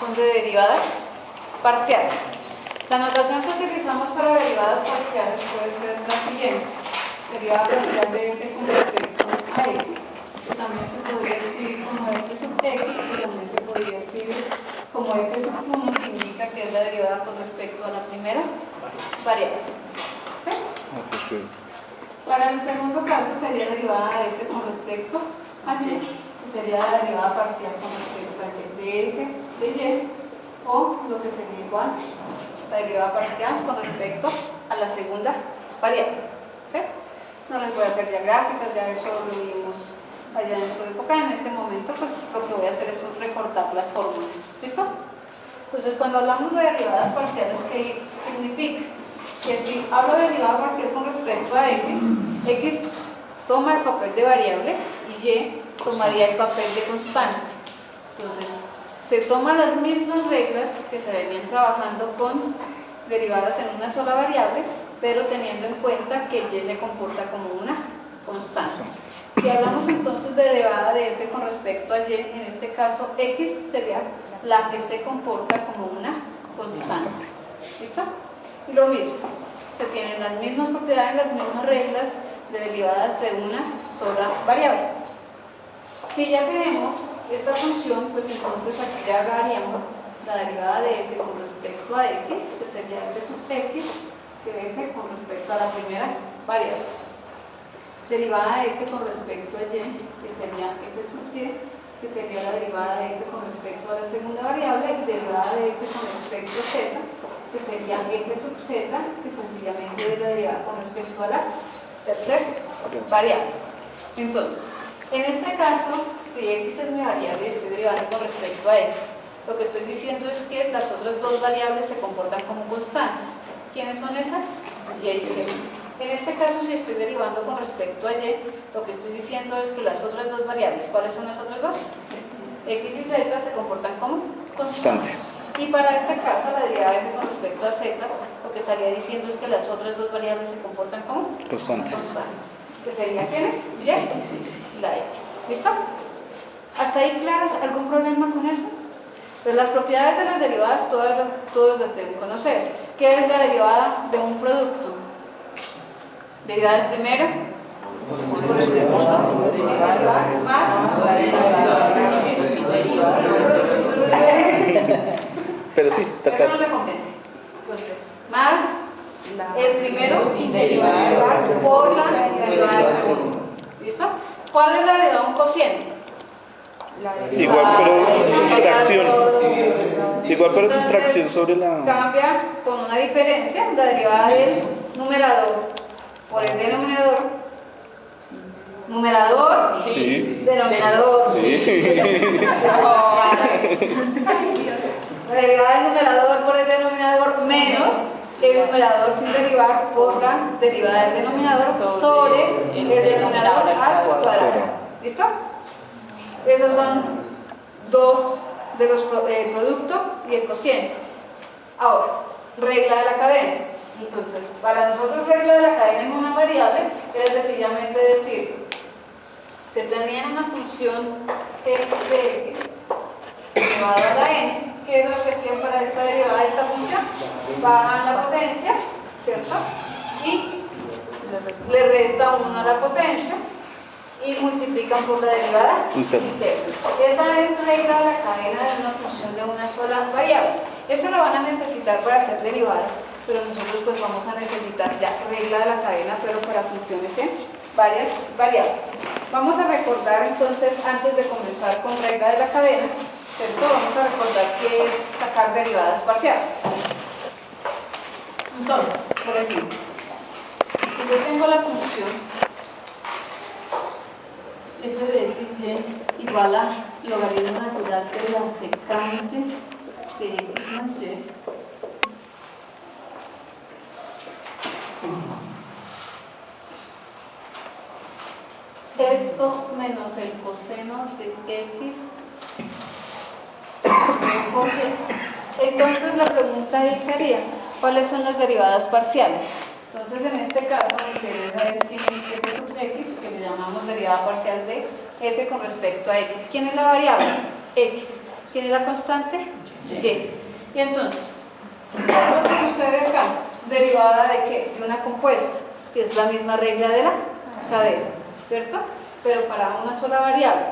son de derivadas parciales. La notación que utilizamos para derivadas parciales puede ser la siguiente. Derivada parcial de f con respecto a x, que también se podría escribir como f sub x, y también se podría escribir como f sub 1, que indica que es la derivada con respecto a la primera variable. ¿Sí? Así que... Para el segundo caso sería derivada de f con respecto a y, que sería la derivada parcial con respecto a y de f de y, o lo que sería igual la derivada parcial con respecto a la segunda variable. ¿Sí? No les voy a hacer ya gráficas, ya eso lo vimos allá en su época. En este momento pues lo que voy a hacer es recortar las fórmulas. ¿Listo? Entonces cuando hablamos de derivadas parciales, ¿qué significa? Que si hablo de derivada parcial con respecto a x toma el papel de variable y y tomaría el papel de constante. Entonces se toman las mismas reglas que se venían trabajando con derivadas en una sola variable, pero teniendo en cuenta que y se comporta como una constante. Si hablamos entonces de derivada de f con respecto a y, en este caso x sería la que se comporta como una constante. ¿Listo? Y lo mismo, se tienen las mismas propiedades, las mismas reglas de derivadas de una sola variable. Si ya tenemos esta función, pues entonces aquí ya haríamos la derivada de f con respecto a x, que sería f sub x, que f con respecto a la primera variable. Derivada de f con respecto a y, que sería f sub y, que sería la derivada de f con respecto a la segunda variable, y derivada de f con respecto a z, que sería f sub z, que sencillamente es la derivada con respecto a la tercera variable. Entonces, en este caso, si x es mi variable y estoy derivando con respecto a x, lo que estoy diciendo es que las otras dos variables se comportan como constantes. ¿Quiénes son esas? Y y z. En este caso, si estoy derivando con respecto a y, lo que estoy diciendo es que las otras dos variables, ¿cuáles son las otras dos? X y z se comportan como constantes. Y para este caso, la derivada de f con respecto a z, lo que estaría diciendo es que las otras dos variables se comportan como constantes. ¿Que serían quiénes? Y la x. ¿Listo? ¿Hasta ahí claros? ¿Algún problema con eso? Pues las propiedades de las derivadas todas las deben conocer. ¿Qué es la derivada de un producto? Derivada del primero por el segundo, derivada más Pero sí, está eso claro. no me convence. Entonces, más el primero sin derivar por la derivada del segundo. ¿Listo? ¿Cuál es la derivada de un cociente? Igual, pero sustracción. Igual, pero sustracción sobre la... Cambia con una diferencia, la derivada del numerador por el denominador. Numerador, Sí. Denominador, Sí. La derivada del numerador por el denominador menos el numerador sin derivar por la derivada del denominador sobre el denominador al cuadrado. ¿Listo? Esos son dos de los producto y el cociente. Ahora, regla de la cadena. Entonces, para nosotros regla de la cadena en una variable es sencillamente decir, se tenía una función f de x elevado a la n. ¿Qué es lo que hacían para esta derivada de esta función? Bajan la potencia, ¿cierto? Y le resta 1 a la potencia y multiplican por la derivada interna. Esa es regla de la cadena de una función de una sola variable. Esa la van a necesitar para hacer derivadas, pero nosotros pues vamos a necesitar ya regla de la cadena, pero para funciones en varias variables. Vamos a recordar entonces, antes de comenzar con regla de la cadena, ¿cierto? Vamos a recordar qué es sacar derivadas parciales. Entonces, por ejemplo, si yo tengo la función f de xy igual a logaritmo natural de la secante de x más y, esto menos el coseno de x por y. Entonces la pregunta ahí sería, ¿cuáles son las derivadas parciales? Entonces en este caso lo que debe saber es quién es f sub x, que le llamamos derivada parcial de f con respecto a x. ¿Quién es la variable? X. ¿Quién es la constante? Y. Y entonces, ¿qué es lo que sucede acá? ¿Derivada de qué? De una compuesta, que es la misma regla de la cadena, ¿cierto? Pero para una sola variable,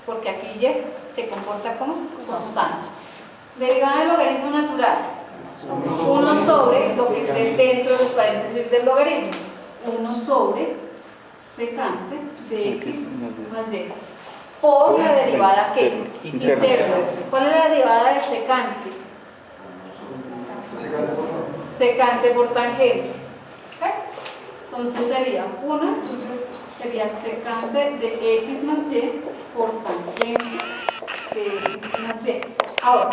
porque aquí Y se comporta como constante. Derivada del logaritmo natural, 1 sobre lo que esté dentro de los paréntesis del logaritmo, 1 sobre secante de x más y, por la derivada ¿qué? Interna. ¿Cuál es la derivada de secante? Secante por tangente. ¿Sí? Entonces sería 1, entonces sería secante de x más y por tangente de x más y. Ahora,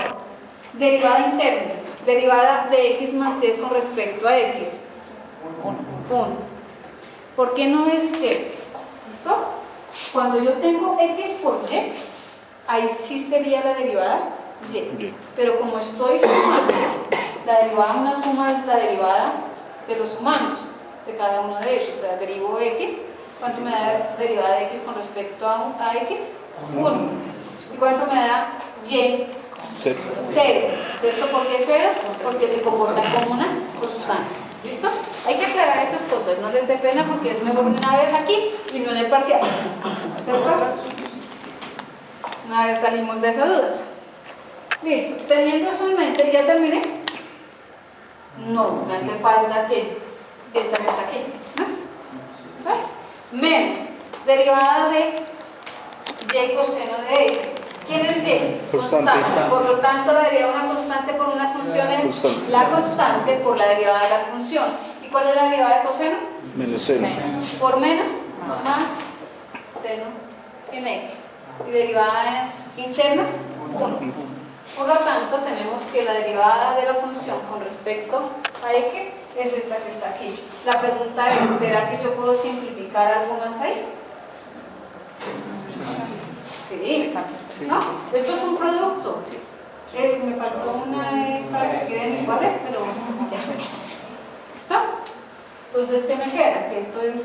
derivada interna, derivada de x más y con respecto a x. 1. ¿Por qué no es y? ¿Listo? Cuando yo tengo x por y, ahí sí sería la derivada y. Pero como estoy sumando, la derivada de una suma es la derivada de los sumandos, de cada uno de ellos. O sea, derivo x, ¿cuánto me da derivada de x con respecto a x? 1. ¿Y cuánto me da y? 0. ¿Cierto? ¿Por qué 0? Porque se comporta como una constante. ¿Listo? Hay que aclarar esas cosas, no les dé pena porque es mejor una vez aquí y no en el parcial. ¿Cierto? Una vez salimos de esa duda. Listo. Teniendo eso en mente, ¿ya terminé? No, me hace falta que esta vez aquí. ¿No? ¿Sí? Menos derivada de y coseno de x. ¿Quién es y? Constante. Por lo tanto, la derivada de una constante por una función es constante. La constante por la derivada de la función. ¿Y cuál es la derivada de coseno? Menos 0. Por menos más seno en x. Y derivada interna, 1. Por lo tanto, tenemos que la derivada de la función con respecto a x es esta que está aquí. La pregunta es, ¿será que yo puedo simplificar algo más ahí? Sí. ¿No? Esto es un producto. Me faltó una para que queden iguales, pero ya. ¿Está? Entonces, ¿qué me queda? Que esto es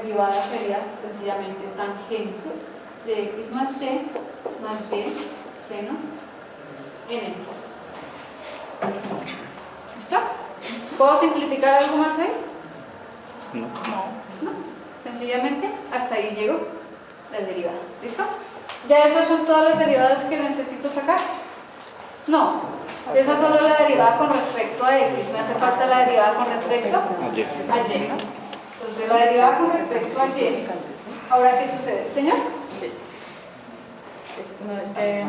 derivada sería sencillamente tangente de x más y seno en x. ¿Está? ¿Puedo simplificar algo más ahí? No. Sencillamente hasta ahí llego la derivada. ¿Listo? ¿Ya esas son todas las derivadas que necesito sacar? No. Esa es solo la derivada con respecto a x. Me hace falta la derivada con respecto a y. Entonces la derivada con respecto a y. Ahora, ¿qué sucede? ¿Señor? No, es que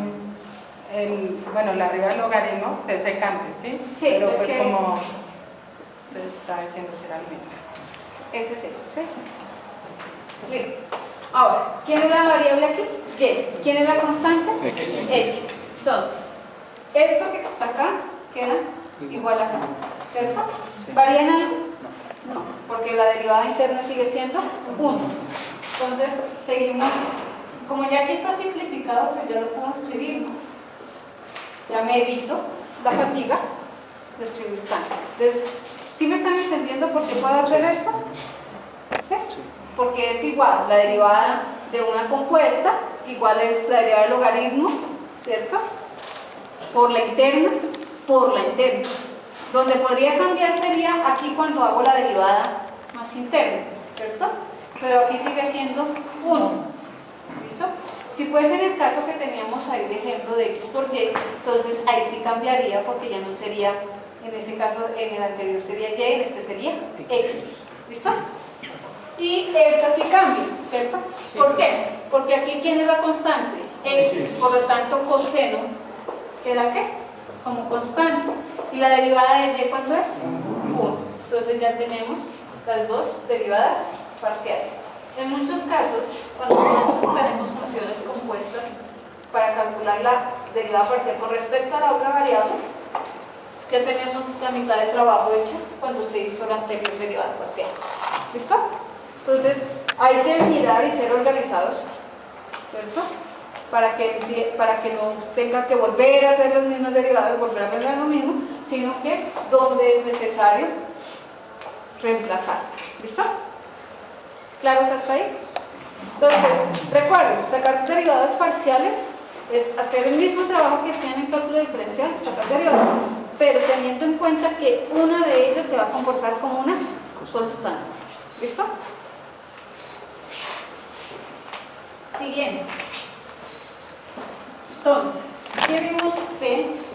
bueno, la derivada del logaritmo es secante, ¿sí? Sí, pero es pues que como se está diciendo serialmente. ese sí. Listo. Ahora, ¿quién es la variable aquí? Y. ¿Quién es la constante? X. Entonces, esto que está acá queda igual acá, ¿cierto? ¿Varía en algo? No, porque la derivada interna sigue siendo 1. Entonces, seguimos. Como ya aquí está simplificado, pues ya lo puedo escribir, ¿no? Ya me evito la fatiga de escribir tanto. ¿Sí me están entendiendo por qué puedo hacer esto? ¿Sí? Porque es igual, la derivada de una compuesta, igual es la derivada del logaritmo, ¿cierto? Por la interna, Donde podría cambiar sería aquí cuando hago la derivada más interna, ¿cierto? Pero aquí sigue siendo 1, ¿listo? Si fuese en el caso que teníamos ahí de ejemplo de x por y, entonces ahí sí cambiaría porque ya no sería, en ese caso, en el anterior sería y, en este sería x, ¿listo? Y esta sí cambia, ¿cierto? ¿Por qué? Porque aquí, ¿quién es la constante? X, por lo tanto, coseno queda ¿qué? Como constante. ¿Y la derivada de y cuánto es? 1. Entonces ya tenemos las dos derivadas parciales. En muchos casos, cuando nosotros tenemos funciones compuestas para calcular la derivada parcial con respecto a la otra variable, ya tenemos la mitad del trabajo hecho cuando se hizo la anterior derivada parcial. ¿Listo? Entonces, hay que mirar y ser organizados, ¿cierto? Para que no tenga que volver a hacer los mismos derivados, volver a pensar lo mismo, sino que donde es necesario reemplazar. ¿Listo? ¿Claros hasta ahí? Entonces, recuerden, sacar derivadas parciales es hacer el mismo trabajo que hacía en el cálculo diferencial, sacar derivadas, pero teniendo en cuenta que una de ellas se va a comportar como una constante. ¿Listo? Siguiente. Entonces, ¿qué vimos de